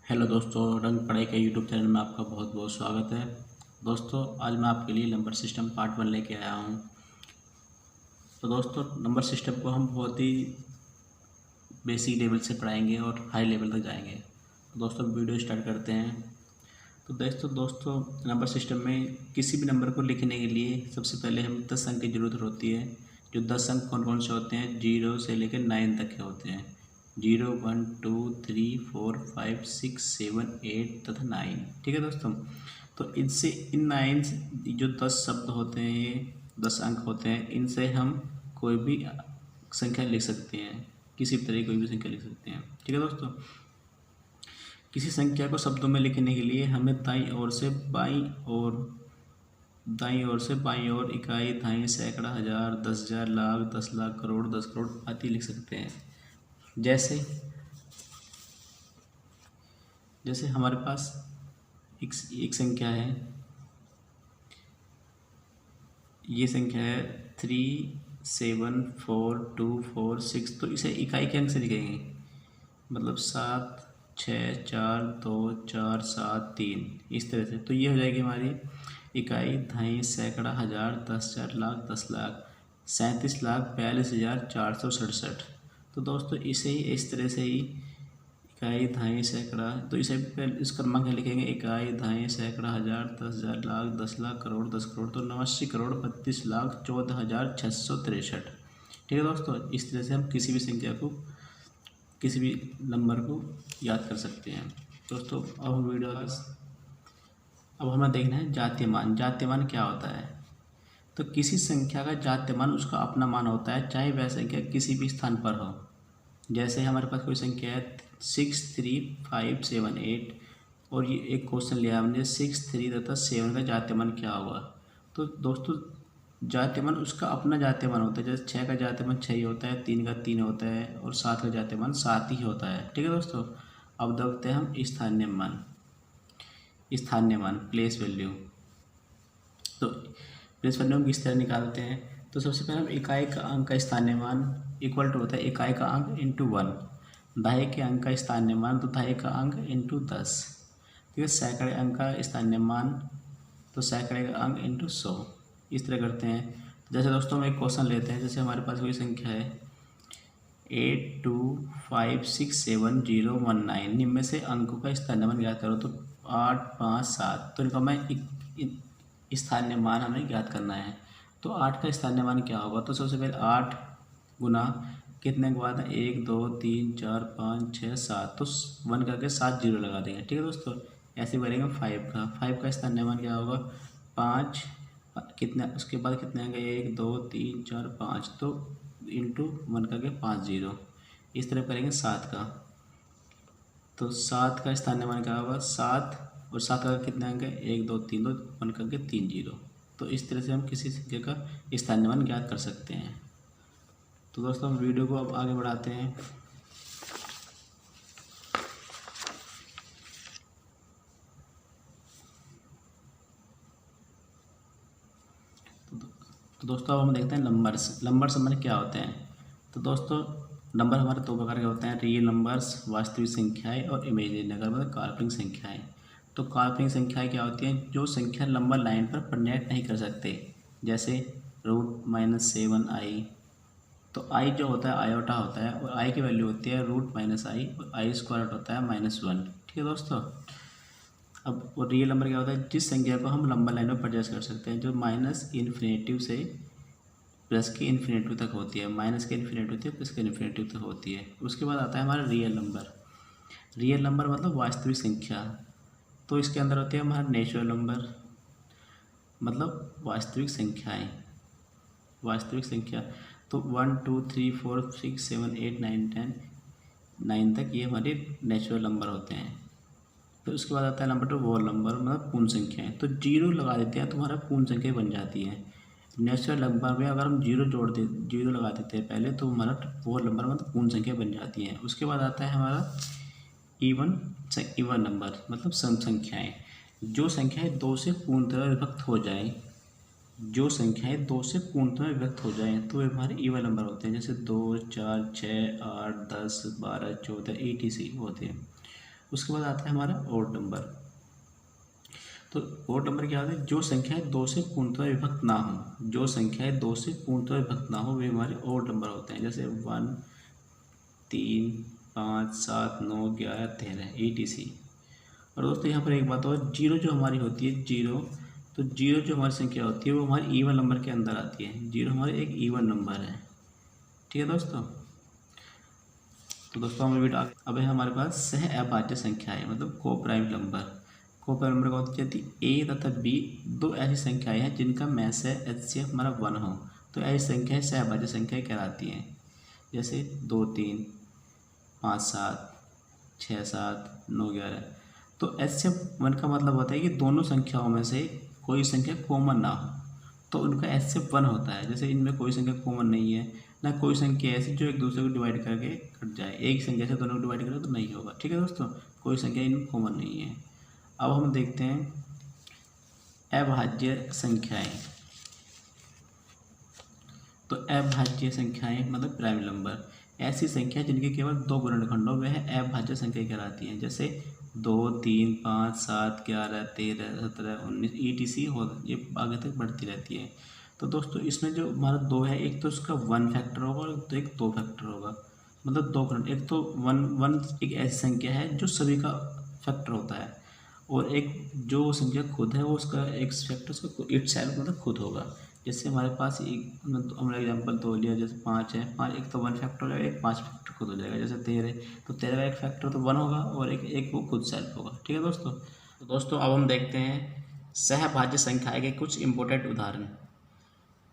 Hello दोस्तों, रंग पढ़ाई के यूट्यूब चैनल में आपका बहुत बहुत स्वागत है। दोस्तों, आज मैं आपके लिए नंबर सिस्टम पार्ट 1 लेके आया हूँ। तो दोस्तों, नंबर सिस्टम को हम बहुत ही बेसिक लेवल से पढ़ाएंगे और हाई लेवल तक जाएंगे। तो दोस्तों, वीडियो स्टार्ट करते हैं। तो दोस्तों नंबर सिस्टम में किसी भी नंबर को लिखने के लिए सबसे पहले हमें 10 अंक की ज़रूरत होती है। जो 10 अंक कौन कौन से होते हैं? 0 से लेकर 9 तक के होते हैं। 0 1 2 3 4 5 6 7 8 तथा 9। ठीक है दोस्तों। तो इनसे इन 9 जो 10 शब्द होते हैं, ये 10 अंक होते हैं, इनसे हम कोई भी संख्या लिख सकते हैं। किसी भी तरह की कोई भी संख्या लिख सकते हैं। ठीक है दोस्तों। किसी संख्या को शब्दों में लिखने के लिए हमें दाईं ओर से बाईं ओर इकाई, दहाई, सैकड़ा, हजार, 10,000, लाख, 10 लाख, करोड़, 10 करोड़ आदि लिख सकते हैं। जैसे जैसे हमारे पास एक संख्या है। ये संख्या है 37424 तो इसे इकाई के अंक से लिखेंगे। मतलब 7 6 4 2 4 7 3 इस तरह से। तो ये हो जाएगी हमारी इकाई, दहाई, सैकड़ा, हजार, 10,000, लाख, 10 लाख, 37,42,467। तो दोस्तों, इसे ही इस तरह से ही इकाई, दहाई, सैकड़ा, तो इसे पहले इस क्रमांक में लिखेंगे। इकाई, दहाई, सैकड़ा, हजार, 10,000, लाख, 10 लाख, करोड़, 10 करोड़। तो 89,32,14,663। ठीक है दोस्तों। इस तरह से हम किसी भी संख्या को, किसी भी नंबर को याद कर सकते हैं। दोस्तों, अब हमें देखना है जात्यमान। जात्यमान क्या होता है? तो किसी संख्या का जात्यमान उसका अपना मान होता है, चाहे वह संख्या किसी भी स्थान पर हो। जैसे हमारे पास कोई संख्या है 63578 और ये एक क्वेश्चन लिया हमने 6 3 तथा 7 का जात्यमान क्या होगा। तो दोस्तों, जात्यमान उसका अपना जात्यमान होता है। जैसे 6 का जात्यमान 6 ही होता है, 3 का 3 होता है और 7 का जात्यमान 7 ही होता है। ठीक है दोस्तों। अब देखते हैं हम स्थानीय मान प्लेस वैल्यू। तो प्लेस वैल्यू हम किस तरह निकालते हैं? तो सबसे पहले हम इकाई का अंक का स्थानीय मान इक्वल टू होता है इकाई का अंक इंटू 1। दहाई के अंक का स्थानीय मान तो दहाई का अंक इंटू 10। ठीक है। सैकड़े अंक का स्थानीय मान तो सैकड़े का अंक इंटू 100। इस तरह करते हैं। तो जैसे दोस्तों हम एक क्वेश्चन लेते हैं। जैसे हमारे पास कोई संख्या है 82567019। निम्न में से अंकों का स्थानीय मान ज्ञात करो। तो 8 5 7। तो इनका मैं स्थानीय मान हमें ज्ञात करना है। तो 8 का स्थानीय मान क्या होगा? तो सबसे पहले 8 गुना कितने के बाद 1 2 3 4 5 6 7। तो 1 करके 7 जीरो लगा देंगे। ठीक है दोस्तों। ऐसे करेंगे 5 का स्थानीय मान क्या होगा? 5 कितने, उसके बाद कितने आएंगे? 1 2 3 4 5। तो इंटू 1 करके 5 जीरो। इस तरह करेंगे 7 का। तो 7 का स्थानीय मान क्या होगा? 7 और 7 का कितने आएंगे? 1 2 3 तो 1 करके 3 जीरो। तो इस तरह से हम किसी संख्या का स्थानीय मान ज्ञात कर सकते हैं। तो दोस्तों, हम वीडियो को अब आगे बढ़ाते हैं। तो दोस्तों, अब हम देखते हैं नंबर्स हमारे क्या होते हैं। तो दोस्तों, नंबर हमारे दो प्रकार के होते हैं। रियल नंबर्स वास्तविक संख्याएं और इमेजिनरी नंबर मतलब काल्पनिक संख्याएं। तो काल्पनिक संख्याएं क्या होती हैं? जो संख्या नंबर लाइन पर प्रिंट नहीं कर सकते। जैसे √-7i। तो आई जो होता है आयोटा होता है और आई की वैल्यू होती है √-i और आई स्क्वायर होता है -1। ठीक है दोस्तों। अब वो रियल नंबर क्या होता है? जिस संख्या को हम नंबर लाइन में परचेस कर सकते हैं, जो माइनस इन्फिनेटिव से प्लस के इन्फिनेटिव तक होती है, माइनस के इन्फिनेटिव से प्लस के इन्फिनेटिव तक होती है। उसके बाद आता है हमारा रियल नंबर। रियल नंबर मतलब वास्तविक संख्या। तो इसके अंदर होती है हमारा नेचुरल नंबर मतलब वास्तविक संख्याएं। वास्तविक संख्या तो 1 2 3 4 6 7 8 9 10 9 तक ये हमारे नेचुरल नंबर होते हैं। तो उसके बाद आता है नंबर 2 होल नंबर मतलब पूर्ण संख्याएं। तो जीरो लगा देते हैं तो हमारा पूर्ण संख्या बन जाती है। नेचुरल नंबर में अगर हम जीरो लगा देते हैं पहले तो हमारा होल नंबर मतलब पूर्ण संख्या बन जाती है। उसके बाद आता है हमारा इवन नंबर मतलब सम संख्याएं। जो संख्याएं 2 से पूर्णतः विभक्त हो जाएं, जो संख्याएं 2 से पूर्णतः विभक्त हो जाएं तो वे हमारे इवन नंबर होते हैं। जैसे 2 4 6 8 10 12 14 etc होते हैं। उसके बाद आता है हमारा ओड नंबर। तो ओड नंबर क्या होता है, जो संख्याएं 2 से पूर्णतः विभक्त ना हो, जो संख्याएं 2 से पूर्णतः विभक्त ना हो वे हमारे ओड नंबर होते हैं। जैसे 1, 3, 5, 7, 9, 11, 13 ETC। और दोस्तों यहाँ पर एक बात और, जीरो जो हमारी होती है, जीरो, तो जीरो जो हमारी संख्या होती है वो हमारी इवन नंबर के अंदर आती है। जीरो हमारे एक इवन नंबर है, ठीक है दोस्तों। तो दोस्तों हम बेटा अब है हमारे पास सह अभाज्य संख्याएं, मतलब को प्राइम नंबर। को प्राइम नंबर का होती है ए तथा बी दो ऐसी संख्याएं हैं जिनका मैस है HCF हमारा 1 हो, तो ऐसी संख्याएं सह अभाज्य संख्याएं कहलाती हैं। जैसे 2, 3, 5, 7, 6, 7, 9, 11। तो HCF 1 का मतलब होता है कि दोनों संख्याओं में से कोई संख्या कॉमन ना हो, तो उनका HCF 1 होता है। जैसे इनमें कोई संख्या कॉमन नहीं है, ना कोई संख्या ऐसी जो एक दूसरे को डिवाइड करके कट जाए। एक संख्या से दोनों को डिवाइड करें तो नहीं होगा, ठीक है दोस्तों, कोई संख्या इनमें कॉमन नहीं है। अब हम देखते हैं अभाज्य संख्याएं। तो अभाज्य संख्याएं मतलब प्राइम नंबर, ऐसी संख्या जिनके केवल 2 गुणनखंड हो वह अभाज्य संख्या कहलाती हैं। जैसे 2, 3, 5, 7, 11, 13, 17, 19 ETC हो, ये आगे तक बढ़ती रहती है। तो दोस्तों इसमें जो हमारा 2 है, एक तो उसका 1 फैक्टर होगा और तो एक 2 फैक्टर होगा, मतलब 2 गुणन। एक तो 1 एक ऐसी संख्या है जो सभी का फैक्टर होता है, और एक जो संख्या खुद है वो उसका एक फैक्टर उसका इट सेल्फ मतलब खुद होगा। जैसे हमारे पास एक हमने एग्जाम्पल तो लिया, जैसे 5 है, 5 एक तो 1 फैक्टर हो जाएगा, एक 5 फैक्टर खुद हो जाएगा। जैसे 13 है, तो 13 का एक फैक्टर तो 1 होगा और एक वो खुद सेल्फ होगा, ठीक है दोस्तों। तो दोस्तों अब हम देखते हैं सहभाज्य संख्या के कुछ इंपॉर्टेंट उदाहरण,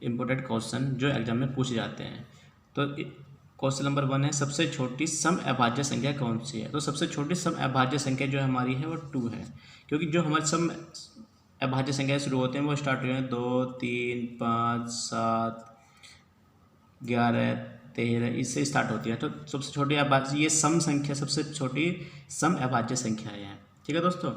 इंपॉर्टेंट क्वेश्चन जो एग्जाम में पूछे जाते हैं। तो क्वेश्चन नंबर 1 है, सबसे छोटी सम अभाज्य संख्या कौन सी है। तो सबसे छोटी सम अभाज्य संख्या जो हमारी है वो 2 है, क्योंकि जो हमारे सम अभाज्य संख्या शुरू होते हैं वो स्टार्ट हुए हैं 2, 3, 5, 7, 11, 13 इससे स्टार्ट होती है। तो सबसे छोटी अभाज्य ये सम संख्या सबसे छोटी सम अभाज्य संख्या है, ठीक है दोस्तों।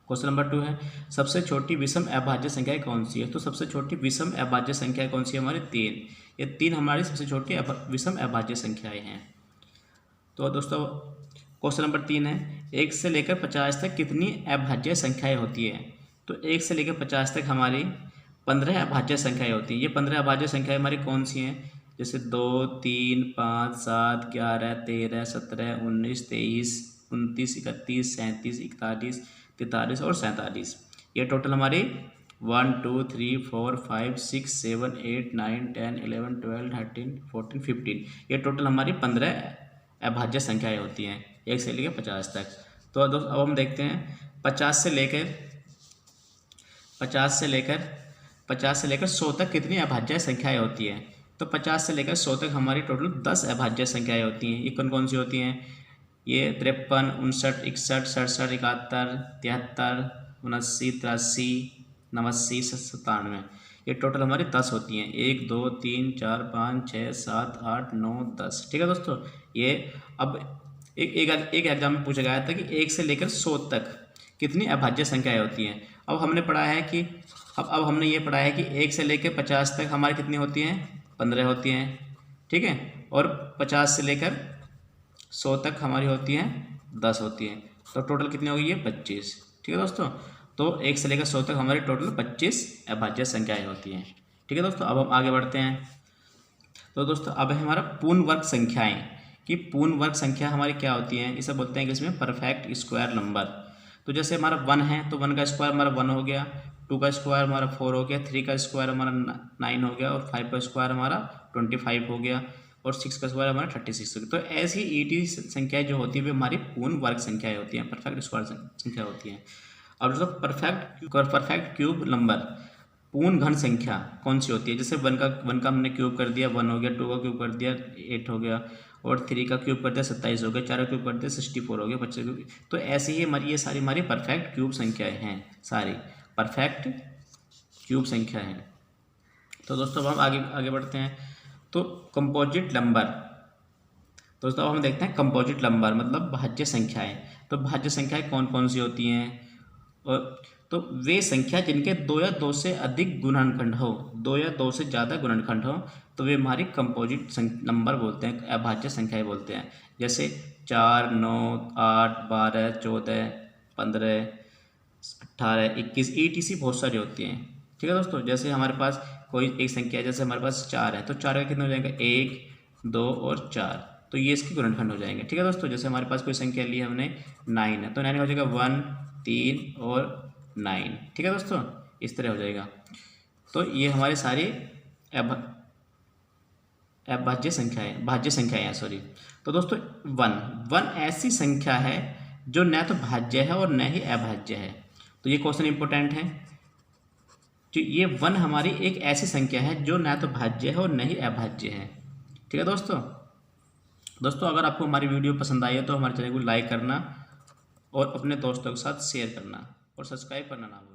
क्वेश्चन नंबर 2 है, सबसे छोटी विषम अभाज्य संख्या कौन सी है। तो सबसे छोटी विषम अभाज्य संख्या कौन सी है हमारी 3। ये 3 हमारी सबसे छोटी विषम अभाज्य संख्याएं हैं। तो दोस्तों क्वेश्चन नंबर 3 है, 1 से लेकर 50 तक कितनी अभाज्य संख्याएं होती है। तो 1 से लेकर 50 तक हमारी 15 अभाज्य संख्याएं होती हैं। ये 15 अभाज्य संख्याएं हमारी कौन सी हैं, जैसे 2, 3, 5, 7, 11, 13, 17, 19, 23, 29, 31, 37, 41, 43 और 47। ये टोटल हमारी 1, 2, 3, 4, 5, 6, 7, 8, 9, 10, 11, 12, 13, 14, 15। ये टोटल हमारी 15 अभाज्य संख्याएं होती हैं 1 से लेकर 50 तक। तो दोस्तों अब हम देखते हैं 50 से लेकर 100 तक कितनी अभाज्य संख्याएं होती हैं। तो 50 से लेकर 100 तक हमारी टोटल 10 अभाज्य संख्याएं होती हैं। ये कौन कौन सी होती हैं, ये 53, 59, 61, 67, 71, 73, 79, 83, 89, 97। ये टोटल हमारी 10 होती हैं। 1, 2, 3, 4, 5, 6, 7, 8, 9, 10, ठीक है दोस्तों। ये अब एक एग्जाम में पूछा गया था कि 1 से लेकर 100 तक कितनी अभाज्य संख्याएं होती हैं। अब हमने पढ़ा है कि अब हमने ये पढ़ा है कि 1 से लेकर 50 तक हमारी कितनी होती हैं, 15 होती हैं, ठीक है। और 50 से लेकर 100 तक हमारी होती हैं 10 होती हैं। तो टोटल कितनी होगी ये 25, ठीक है दोस्तों। तो 1 से लेकर 100 तक हमारी टोटल 25 अभाज्य संख्याएं होती हैं, ठीक है दोस्तों। अब हम आगे बढ़ते हैं। तो दोस्तों अब है हमारा पूर्ण वर्ग संख्याएं, कि पूर्ण वर्ग संख्या हमारी क्या होती हैं। इसे बोलते हैं इंग्लिश में परफेक्ट स्क्वायर नंबर। तो जैसे हमारा 1 है तो 1 का स्क्वायर हमारा 1 हो गया, 2 का स्क्वायर हमारा 4 हो गया, 3 का स्क्वायर हमारा 9 हो गया, और 5 का स्क्वायर हमारा 25 हो गया, और 6 का स्क्वायर हमारा 36 हो गया। तो ऐसी ईटी संख्याएं जो होती है वे हमारी पूर्ण वर्ग संख्याएं होती हैं, परफेक्ट स्क्वायर संख्या होती हैं। और जो परफेक्ट क्यूब नंबर पूर्ण घन संख्या कौन सी होती है। जैसे 1 का हमने क्यूब कर दिया 1 हो गया, 2 का क्यूब कर दिया 8 हो गया, और 3 का क्यूब कर दिया 27 हो गया, 4 का क्यूब कर दिया 64 हो गया, 25। तो ऐसे ही ये सारी हमारी परफेक्ट क्यूब संख्याएं हैं, सारी परफेक्ट क्यूब संख्या हैं। तो दोस्तों अब हम आगे बढ़ते हैं। तो कंपोजिट नंबर, दोस्तों अब हम देखते हैं कंपोजिट नंबर मतलब भाज्य संख्याएं। तो भाज्य संख्याएं कौन कौन सी होती हैं। और तो वे संख्या जिनके 2 या 2 से अधिक गुणनखंड हो, 2 या 2 से ज़्यादा गुणनखंड हो, तो वे हमारी कंपोजिट नंबर बोलते हैं, अभाज्य संख्याएं बोलते हैं। जैसे 4, 9, 8, 12, 14, 15, 18, 21 ETC बहुत सारी होती हैं। ठीक है दोस्तों, जैसे हमारे पास कोई एक संख्या है, जैसे हमारे पास 4 है, तो 4 का कितना हो जाएगा, 1, 2 और 4, तो ये इसके गुणनखंड हो जाएंगे। ठीक है दोस्तों, जैसे हमारे पास कोई संख्या ली हमने 9 है, तो 9 का हो जाएगा 1, 3 और 9। ठीक है दोस्तों, इस तरह हो जाएगा। तो ये हमारे सारी भाज्य संख्याएं हैं, सॉरी। तो दोस्तों वन ऐसी संख्या है जो न तो भाज्य है और न ही अभाज्य है। तो ये क्वेश्चन इंपॉर्टेंट है। तो ये 1 हमारी एक ऐसी संख्या है जो न तो भाज्य है और न ही अभाज्य है। ठीक है दोस्तों, अगर आपको हमारी वीडियो पसंद आई है तो हमारे चैनल को लाइक करना और अपने दोस्तों के साथ शेयर करना और सब्सक्राइब करना ना भूलें।